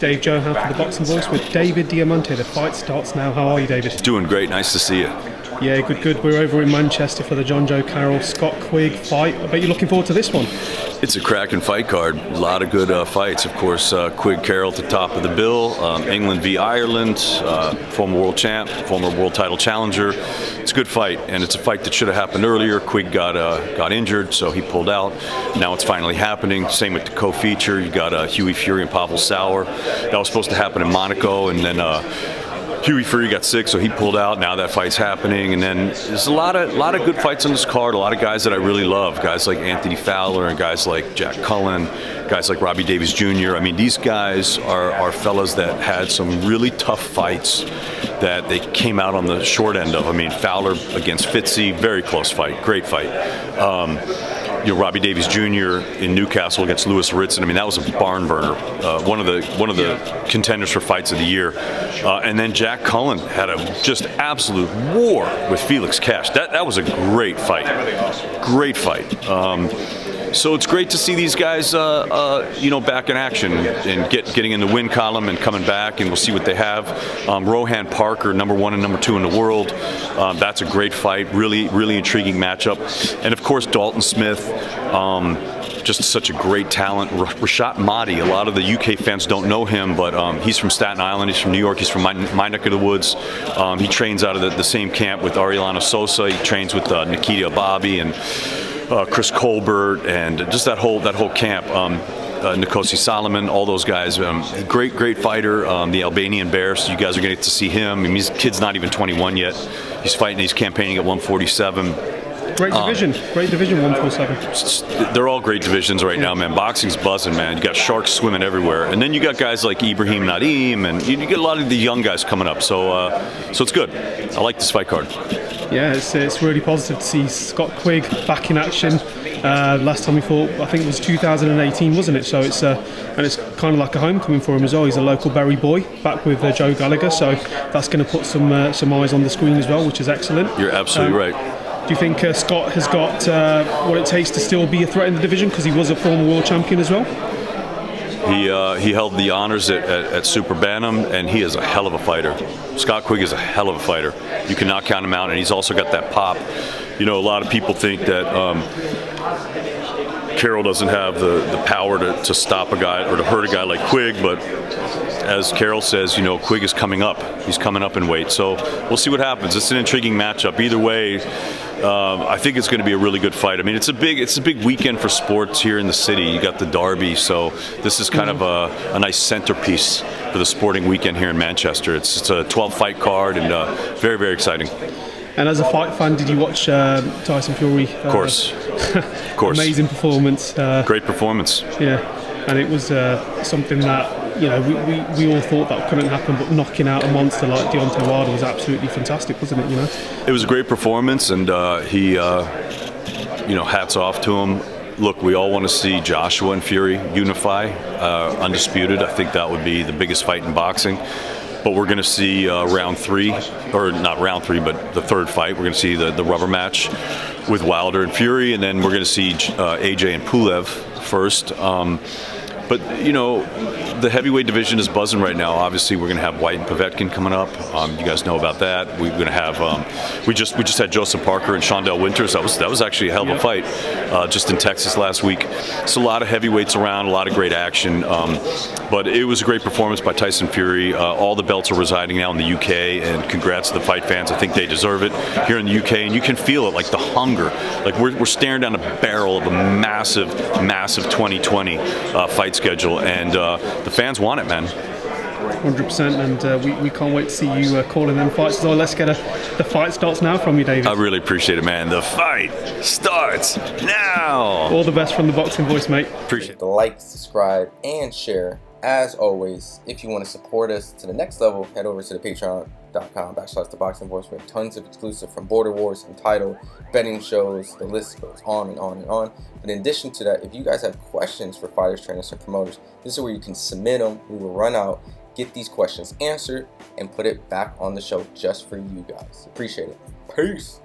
Dave Johan for the Boxing Voice with David Diamante. The fight starts now. How are you, David? Doing great. Nice to see you. Yeah, good. We're over in Manchester for the Jono Carroll Scott Quigg fight. I bet you're looking forward to this one. It's a cracking fight card. A lot of good fights. Of course, Quigg Carroll at the top of the bill. England v. Ireland, former world champ, former world title challenger. It's a good fight, and it's a fight that should have happened earlier. Quigg got injured, so he pulled out. Now it's finally happening. Same with the co-feature. You got Hughie Fury and Pavel Sauer. That was supposed to happen in Monaco, and then Hughie Fury got sick, so he pulled out. Now that fight's happening, and then there's a lot of good fights on this card. A lot of guys that I really love, guys like Anthony Fowler and guys like Jack Cullen, guys like Robbie Davies Jr. I mean, these guys are fellas that had some really tough fights that they came out on the short end of. I mean, Fowler against Fitzy, very close fight, great fight. Robbie Davies Jr. in Newcastle against Lewis Ritson. I mean, that was a barn burner. One of the contenders for fights of the year. And then Jack Cullen had a just absolute war with Felix Cash. That was a great fight. Great fight. So it's great to see these guys, back in action and getting in the win column and coming back, and we'll see what they have. Rohan Parker, number 1 and number 2 in the world. That's a great fight, really intriguing matchup. And of course, Dalton Smith, just such a great talent. Rashad Mahdi, a lot of the UK fans don't know him, but he's from Staten Island, he's from New York, he's from my neck of the woods. He trains out of the same camp with Arielano Sosa. He trains with Nikita Bobby and Chris Colbert, and just that whole camp. Nikosi Solomon, all those guys. Great fighter, the Albanian Bear. So you guys are going to get to see him. I mean, his kid's not even 21 yet. He's fighting. He's campaigning at 147. Great division, 147. They're all great divisions right now, man. Boxing's buzzing, man. You got sharks swimming everywhere, and then you got guys like Ibrahim Nadim, and you get a lot of the young guys coming up. So it's good. I like this fight card. Yeah, it's really positive to see Scott Quigg back in action. Last time we fought, I think it was 2018, wasn't it? So it's kind of like a homecoming for him as well. He's a local Berry boy, back with Joe Gallagher. So that's going to put some eyes on the screen as well, which is excellent. You're absolutely right. Do you think Scott has got what it takes to still be a threat in the division, because he was a former world champion as well? He held the honors at Super Bantam, and he is a hell of a fighter. Scott Quigg is a hell of a fighter. You cannot count him out, and he's also got that pop. A lot of people think that Carroll doesn't have the power to stop a guy or to hurt a guy like Quigg, but as Carroll says, Quigg is coming up. He's coming up in weight, so we'll see what happens. It's an intriguing matchup. Either way, I think it's going to be a really good fight. I mean, it's a big weekend for sports here in the city. You got the Derby, so this is kind of a nice centerpiece for the sporting weekend here in Manchester. It's a 12-fight card, and very, very exciting. And as a fight fan, did you watch Tyson Fury? Of course. Of course. Amazing performance. Great performance. Yeah, and it was something that we all thought that couldn't happen, but knocking out a monster like Deontay Wilder was absolutely fantastic, wasn't it? It was a great performance, and he, hats off to him. Look, we all want to see Joshua and Fury unify, undisputed. I think that would be the biggest fight in boxing. But we're going to see round 3, or not round 3, but the third fight. We're going to see the rubber match with Wilder and Fury, and then we're going to see AJ and Pulev first. But the heavyweight division is buzzing right now. Obviously, we're going to have White and Povetkin coming up. You guys know about that. We're going to have we just had Joseph Parker and Shondell Winters. That was actually a hell of a fight just in Texas last week. So a lot of heavyweights around, a lot of great action. But it was a great performance by Tyson Fury. All the belts are residing now in the UK, and congrats to the fight fans. I think they deserve it here in the UK, and you can feel it, like the hunger. Like we're staring down a barrel of a massive 2020 fight schedule, and the fans want it, man. 100%, and we can't wait to see you calling them fights as well. Let's get the fight starts now from you, David. I really appreciate it, man. The fight starts now. All the best from the Boxing Voice, mate. Appreciate it. Like, subscribe, and share. As always, if you want to support us to the next level, head over to the patreon.com/ThaBoxingVoice. We have tons of exclusive, from Border Wars, Entitled, betting shows. The list goes on and on and on. But in addition to that, if you guys have questions for fighters, trainers, and promoters, this is where you can submit them. We will run out, get these questions answered, and put it back on the show just for you guys. Appreciate it. Peace.